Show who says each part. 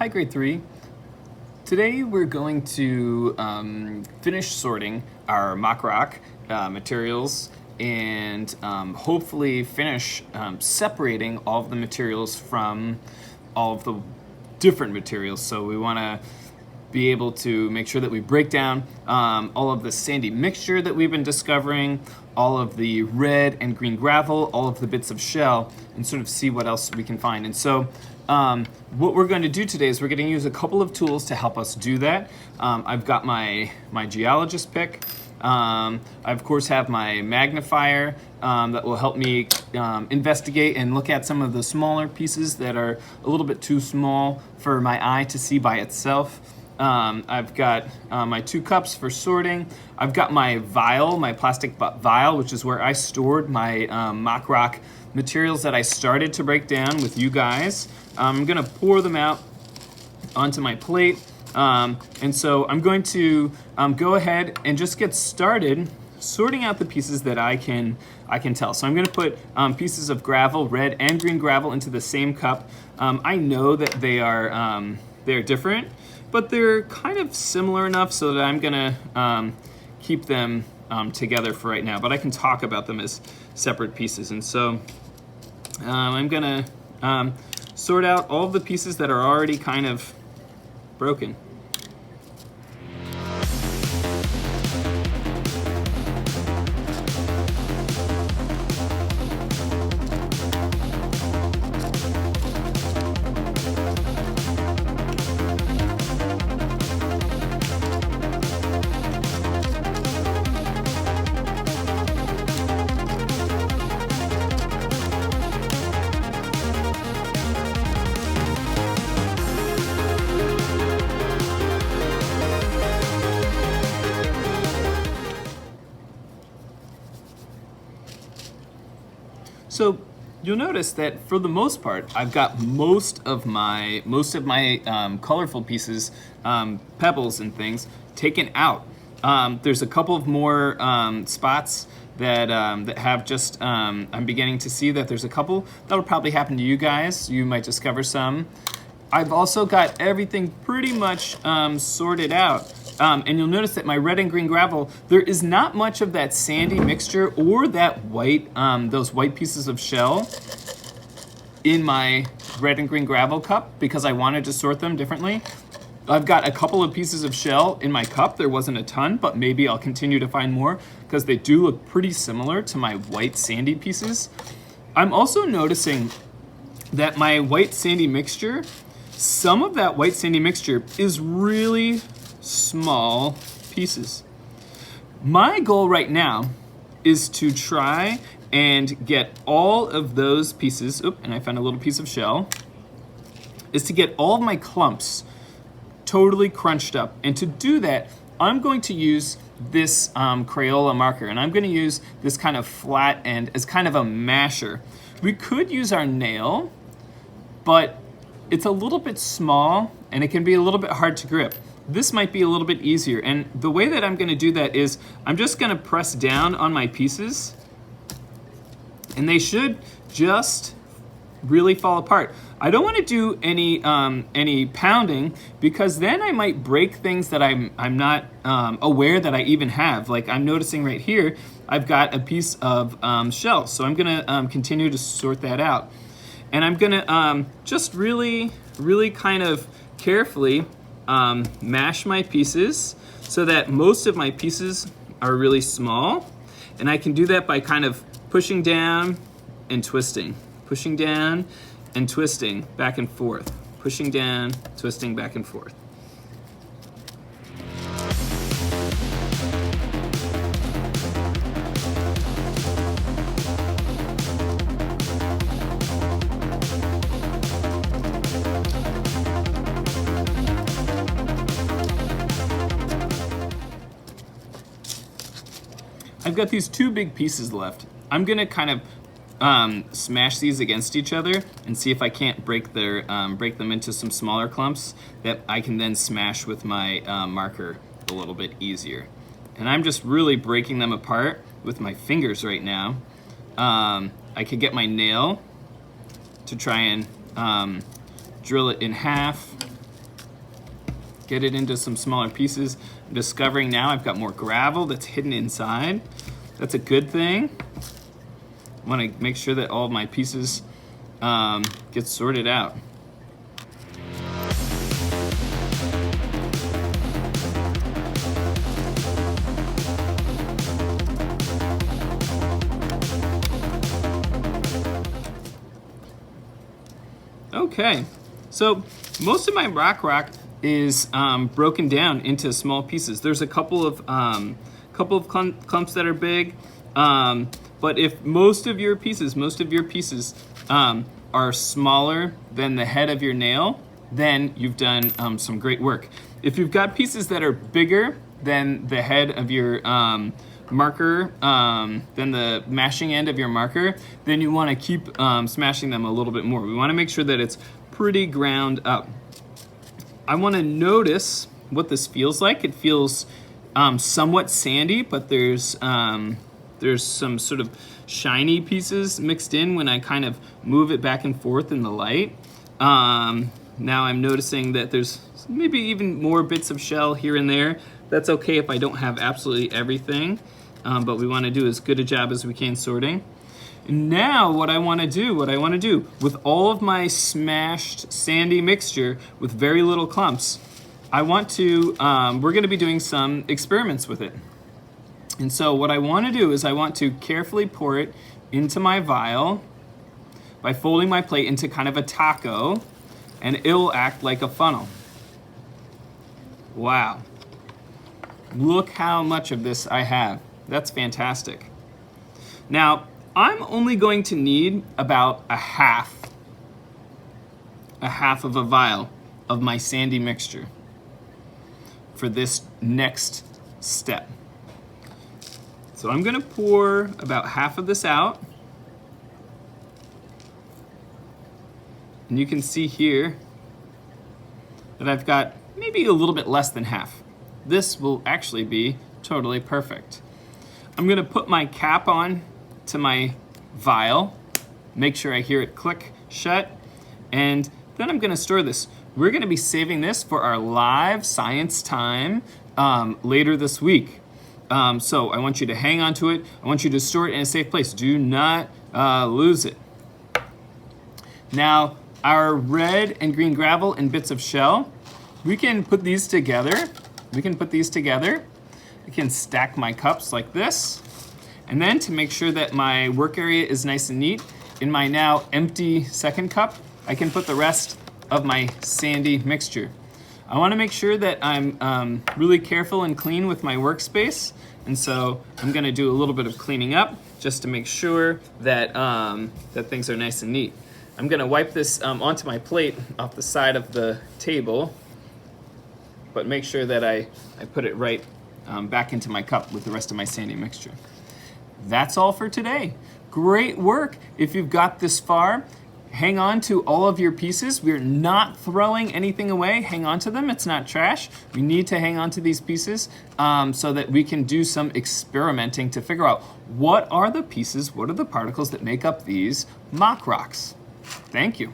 Speaker 1: Hi, grade 3. Today we're going to finish sorting our mock rock materials and hopefully finish separating all of the materials from all of the different materials. So we want to be able to make sure that we break down all of the sandy mixture that we've been discovering, all of the red and green gravel, all of the bits of shell, and sort of see what else we can find. And so what we're going to do today is we're going to use a couple of tools to help us do that. I've got my geologist pick. I of course have my magnifier that will help me investigate and look at some of the smaller pieces that are a little bit too small for my eye to see by itself. I've got my 2 cups for sorting. I've got my vial, my plastic vial, which is where I stored my mock rock materials that I started to break down with you guys. I'm gonna pour them out onto my plate. And so I'm going to go ahead and just get started sorting out the pieces that I can tell. So I'm gonna put pieces of gravel, red and green gravel, into the same cup. I know that they're different, but they're kind of similar enough so that I'm gonna keep them together for right now, but I can talk about them as separate pieces. And so I'm gonna sort out all of the pieces that are already kind of broken. So you'll notice that for the most part, I've got most of my colorful pieces, pebbles and things, taken out. There's a couple of more spots that have just, I'm beginning to see that there's a couple. That'll probably happen to you guys. You might discover some. I've also got everything pretty much sorted out. And you'll notice that my red and green gravel, there is not much of that sandy mixture or that white, those white pieces of shell in my red and green gravel cup because I wanted to sort them differently. I've got a couple of pieces of shell in my cup. There wasn't a ton, but maybe I'll continue to find more because they do look pretty similar to my white sandy pieces. I'm also noticing that my white sandy mixture, some of that white sandy mixture is really small pieces. My goal right now is to try and get all of those pieces, and I found a little piece of shell, is to get all of my clumps totally crunched up. And to do that, I'm going to use this Crayola marker, and I'm going to use this kind of flat end as kind of a masher. We could use our nail, but it's a little bit small and it can be a little bit hard to grip. This might be a little bit easier, and the way that I'm gonna do that is I'm just gonna press down on my pieces and they should just really fall apart. I don't wanna do any pounding because then I might break things that I'm not aware that I even have. Like I'm noticing right here, I've got a piece of shell, so I'm gonna continue to sort that out. And I'm gonna just really kind of carefully mash my pieces so that most of my pieces are really small. And I can do that by kind of pushing down and twisting, pushing down and twisting back and forth, pushing down, twisting back and forth. I've got these 2 big pieces left. I'm gonna kind of smash these against each other and see if I can't break them into some smaller clumps that I can then smash with my marker a little bit easier. And I'm just really breaking them apart with my fingers right now. I could get my nail to try and drill it in half get it into some smaller pieces. I'm discovering now I've got more gravel that's hidden inside. That's a good thing. I want to make sure that all of my pieces get sorted out. Okay, so most of my rock is broken down into small pieces. There's a couple of clumps that are big, but if most of your pieces are smaller than the head of your nail, then you've done some great work. If you've got pieces that are bigger than the head of your marker, then the mashing end of your marker, then you want to keep smashing them a little bit more. We want to make sure that it's pretty ground up. I want to notice what this feels like. It feels somewhat sandy, but there's some sort of shiny pieces mixed in when I kind of move it back and forth in the light. Now I'm noticing that there's maybe even more bits of shell here and there. That's okay if I don't have absolutely everything, but we want to do as good a job as we can sorting. And now what I want to do with all of my smashed sandy mixture with very little clumps, I want to, we're going to be doing some experiments with it. And so what I want to do is I want to carefully pour it into my vial by folding my plate into kind of a taco, and it will act like a funnel. Wow. Look how much of this I have. That's fantastic. Now, I'm only going to need about a half of a vial of my sandy mixture for this next step. So I'm gonna pour about half of this out. And you can see here that I've got maybe a little bit less than half. This will actually be totally perfect. I'm gonna put my cap on to my vial, make sure I hear it click shut, and then I'm gonna store this. We're gonna be saving this for our live science time later this week. So I want you to hang on to it. I want you to store it in a safe place. Do not lose it. Now, our red and green gravel and bits of shell, we can put these together. I can stack my cups like this. And then to make sure that my work area is nice and neat, in my now empty second cup, I can put the rest of my sandy mixture. I want to make sure that I'm really careful and clean with my workspace, and so I'm going to do a little bit of cleaning up just to make sure that, that things are nice and neat. I'm going to wipe this onto my plate off the side of the table, but make sure that I put it right back into my cup with the rest of my sandy mixture. That's all for today. Great work. If you've got this far, hang on to all of your pieces. We're not throwing anything away. Hang on to them. It's not trash. We need to hang on to these pieces so that we can do some experimenting to figure out what are the pieces, what are the particles that make up these mock rocks. Thank you.